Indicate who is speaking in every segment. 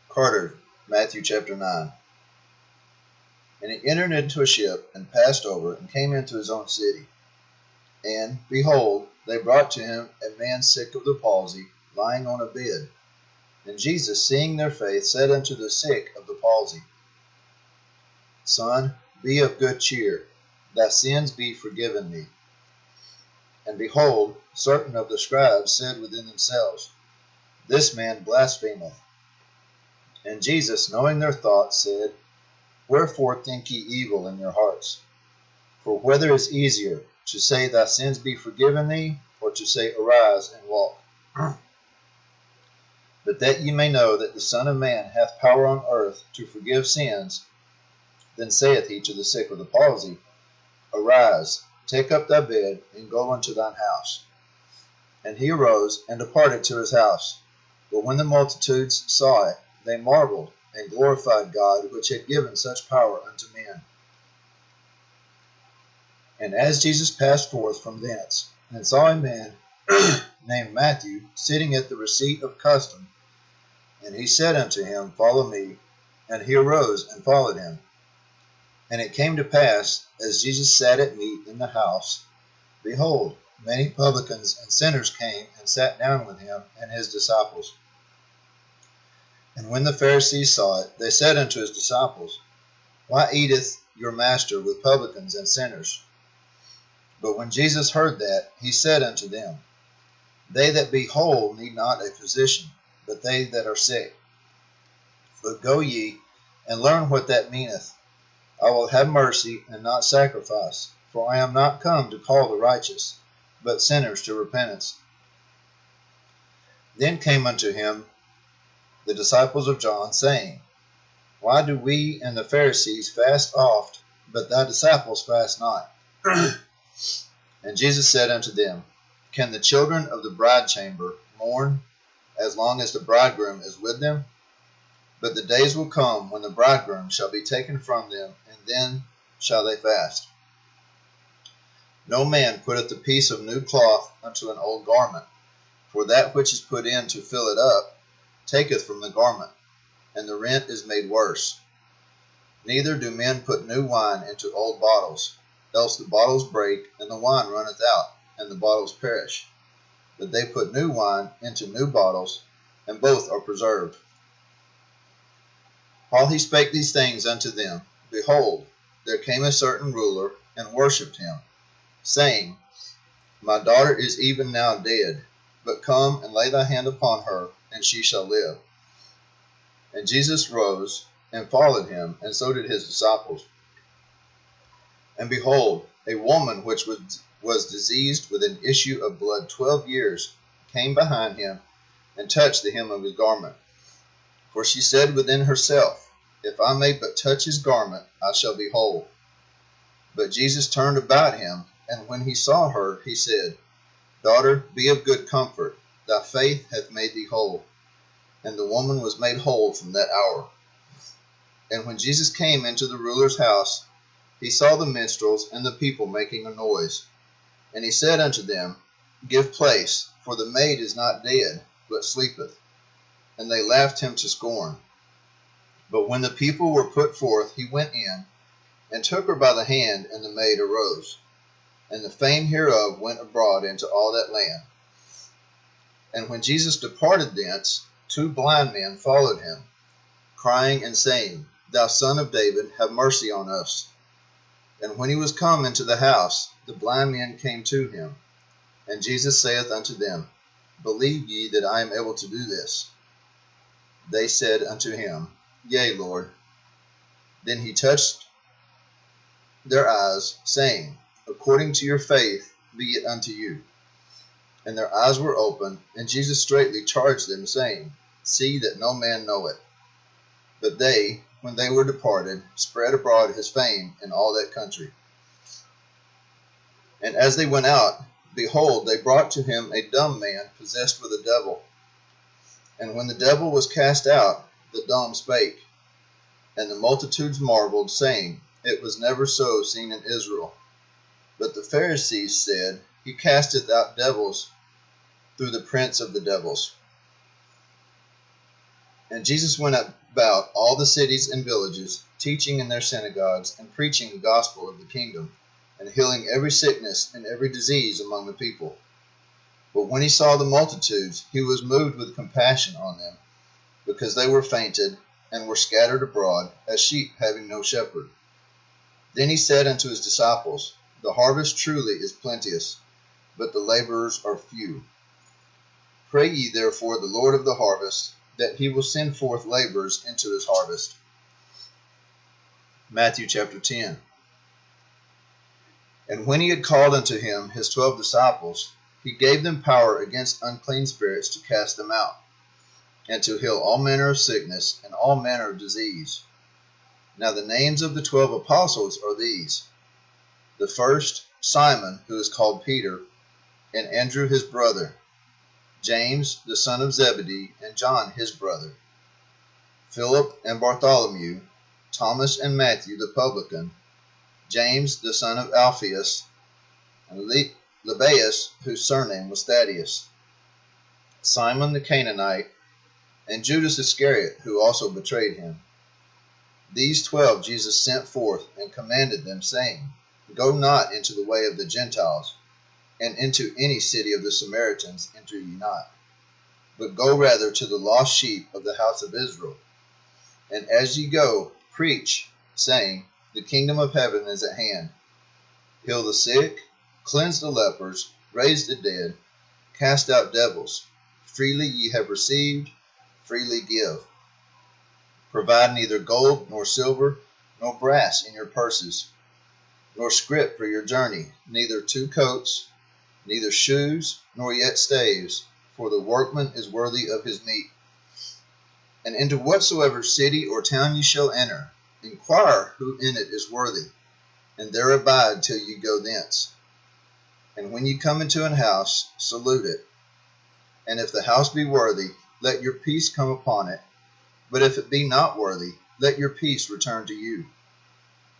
Speaker 1: Carter, Matthew chapter 9. And he entered into a ship, and passed over, and came into his own city. And, behold, they brought to him a man sick of the palsy, lying on a bed. And Jesus, seeing their faith, said unto the sick of the palsy, Son, be of good cheer, thy sins be forgiven thee. And behold, certain of the scribes said within themselves, This man blasphemeth. And Jesus, knowing their thoughts, said, Wherefore think ye evil in your hearts? For whether is easier, to say, Thy sins be forgiven thee, or to say, Arise and walk? But that ye may know that the Son of Man hath power on earth to forgive sins, then saith he to the sick of the palsy, Arise, take up thy bed, and go unto thine house. And he arose, and departed to his house. But when the multitudes saw it, they marveled, and glorified God, which had given such power unto men. And as Jesus passed forth from thence, and saw a man named Matthew sitting at the receipt of custom, and he said unto him, Follow me. And he arose and followed him. And it came to pass, as Jesus sat at meat in the house, behold, many publicans and sinners came and sat down with him and his disciples. And when the Pharisees saw it, they said unto his disciples, Why eateth your master with publicans and sinners? But when Jesus heard that, he said unto them, They that be whole need not a physician, but they that are sick. But go ye, and learn what that meaneth. I will have mercy, and not sacrifice, for I am not come to call the righteous, but sinners to repentance. Then came unto him the disciples of John, saying, Why do we and the Pharisees fast oft, but thy disciples fast not? And Jesus said unto them, Can the children of the bridechamber mourn as long as the bridegroom is with them? But the days will come when the bridegroom shall be taken from them, and then shall they fast. No man putteth a piece of new cloth unto an old garment, for that which is put in to fill it up taketh from the garment, and the rent is made worse. Neither do men put new wine into old bottles, else the bottles break, and the wine runneth out, and the bottles perish. But they put new wine into new bottles, and both are preserved. While he spake these things unto them, behold, there came a certain ruler, and worshipped him, saying, My daughter is even now dead, but come and lay thy hand upon her, and she shall live. And Jesus rose, and followed him, and so did his disciples. And behold, a woman which was diseased with an issue of blood 12 years came behind him, and touched the hem of his garment. For she said within herself, If I may but touch his garment, I shall be whole. But Jesus turned about him, and when he saw her, he said, Daughter, be of good comfort, thy faith hath made thee whole. And the woman was made whole from that hour. And when Jesus came into the ruler's house, he saw the minstrels and the people making a noise. And he said unto them, Give place, for the maid is not dead, but sleepeth. And they laughed him to scorn. But when the people were put forth, he went in, and took her by the hand, and the maid arose. And the fame hereof went abroad into all that land. And when Jesus departed thence, 2 blind men followed him, crying and saying, Thou Son of David, have mercy on us. And when he was come into the house, the blind men came to him. And Jesus saith unto them, Believe ye that I am able to do this? They said unto him, Yea, Lord. Then he touched their eyes, saying, According to your faith be it unto you. And their eyes were opened, and Jesus straitly charged them, saying, See that no man know it. But they, when they were departed, spread abroad his fame in all that country. And as they went out, behold, they brought to him a dumb man possessed with a devil. And when the devil was cast out, the dumb spake. And the multitudes marveled, saying, It was never so seen in Israel. But the Pharisees said, He casteth out devils through the prince of the devils. And Jesus went up about all the cities and villages, teaching in their synagogues, and preaching the gospel of the kingdom, and healing every sickness and every disease among the people. But when he saw the multitudes, he was moved with compassion on them, because they were fainted, and were scattered abroad, as sheep having no shepherd. Then he said unto his disciples, The harvest truly is plenteous, but the laborers are few. Pray ye therefore the Lord of the harvest, that he will send forth laborers into his harvest. Matthew chapter 10. And when he had called unto him his 12 disciples, he gave them power against unclean spirits to cast them out, and to heal all manner of sickness and all manner of disease. Now the names of the 12 apostles are these: the first, Simon, who is called Peter, and Andrew his brother, James the son of Zebedee, and John his brother, Philip and Bartholomew, Thomas and Matthew the publican, James the son of Alphaeus, and Lebbaeus, whose surname was Thaddeus, Simon the Canaanite, and Judas Iscariot, who also betrayed him. These 12 Jesus sent forth, and commanded them, saying, Go not into the way of the Gentiles, and into any city of the Samaritans enter ye not, but go rather to the lost sheep of the house of Israel. And as ye go, preach, saying, The kingdom of heaven is at hand. Heal the sick, cleanse the lepers, raise the dead, cast out devils. Freely ye have received, freely give. Provide neither gold nor silver nor brass in your purses, nor scrip for your journey, neither 2 coats, neither shoes, nor yet staves, for the workman is worthy of his meat. And into whatsoever city or town ye shall enter, inquire who in it is worthy, and there abide till ye go thence. And when ye come into an house, salute it. And if the house be worthy, let your peace come upon it. But if it be not worthy, let your peace return to you.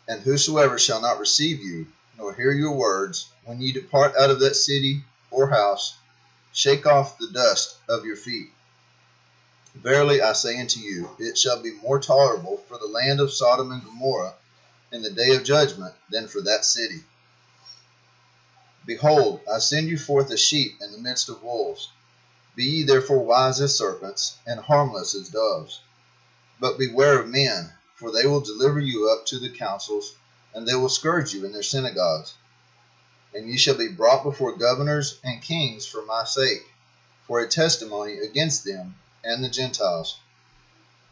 Speaker 1: And whosoever shall not receive you, nor hear your words, when ye depart out of that city or house, shake off the dust of your feet. Verily I say unto you, it shall be more tolerable for the land of Sodom and Gomorrah in the day of judgment than for that city. Behold, I send you forth as sheep in the midst of wolves. Be ye therefore wise as serpents, and harmless as doves. But beware of men, for they will deliver you up to the councils, and they will scourge you in their synagogues. And ye shall be brought before governors and kings for my sake, for a testimony against them and the Gentiles.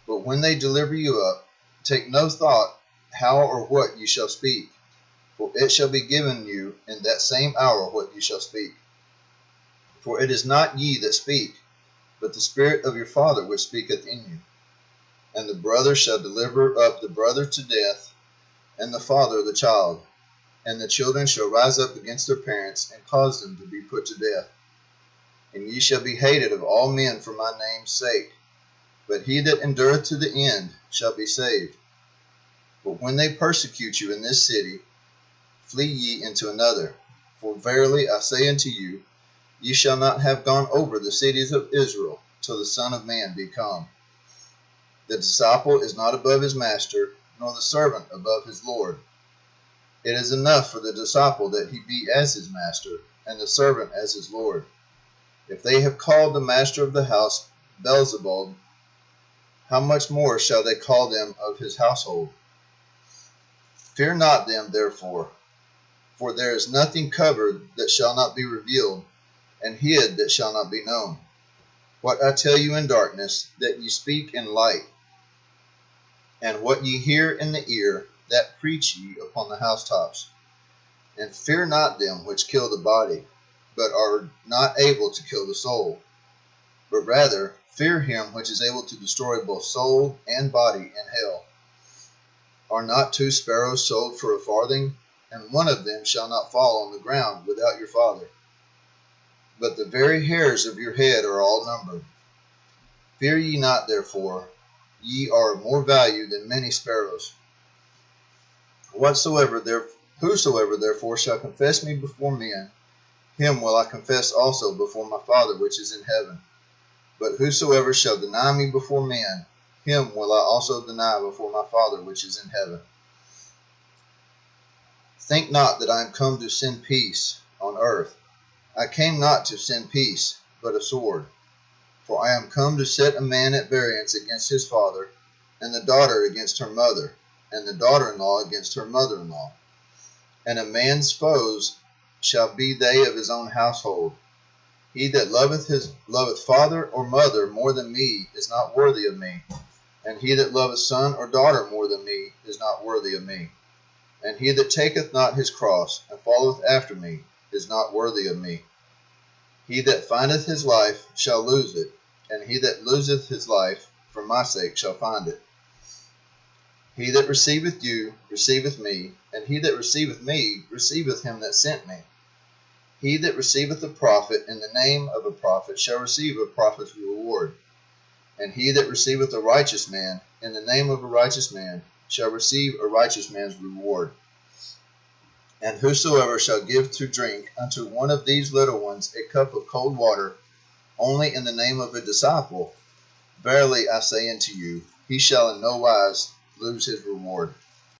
Speaker 1: But when they deliver you up, take no thought how or what ye shall speak, for it shall be given you in that same hour what ye shall speak. For it is not ye that speak, but the Spirit of your Father which speaketh in you. And the brother shall deliver up the brother to death, and the father the child. And the children shall rise up against their parents, and cause them to be put to death. And ye shall be hated of all men for my name's sake, but he that endureth to the end shall be saved. But when they persecute you in this city, flee ye into another. For verily I say unto you, ye shall not have gone over the cities of Israel, till the Son of Man be come. The disciple is not above his master, nor the servant above his Lord. It is enough for the disciple that he be as his master, and the servant as his Lord. If they have called the master of the house Beelzebub, how much more shall they call them of his household? Fear not them, therefore, for there is nothing covered that shall not be revealed, and hid that shall not be known. What I tell you in darkness, that ye speak in light. And what ye hear in the ear, that preach ye upon the housetops. And fear not them which kill the body, but are not able to kill the soul. But rather fear him which is able to destroy both soul and body in hell. Are not 2 sparrows sold for a farthing? And one of them shall not fall on the ground without your Father. But the very hairs of your head are all numbered. Fear ye not, therefore, ye are of more value than many sparrows. Whosoever therefore shall confess me before men, him will I confess also before my Father which is in heaven. But whosoever shall deny me before men, him will I also deny before my Father which is in heaven. Think not that I am come to send peace on earth. I came not to send peace, but a sword. For I am come to set a man at variance against his father, and the daughter against her mother, and the daughter-in-law against her mother-in-law. And a man's foes shall be they of his own household. He that loveth father or mother more than me is not worthy of me, and he that loveth son or daughter more than me is not worthy of me. And he that taketh not his cross and followeth after me is not worthy of me. He that findeth his life shall lose it, and he that loseth his life for my sake shall find it. He that receiveth you receiveth me, and he that receiveth me receiveth him that sent me. He that receiveth a prophet in the name of a prophet shall receive a prophet's reward, and he that receiveth a righteous man in the name of a righteous man shall receive a righteous man's reward. And whosoever shall give to drink unto one of these little ones a cup of cold water, only in the name of a disciple, verily I say unto you, he shall in no wise lose his reward.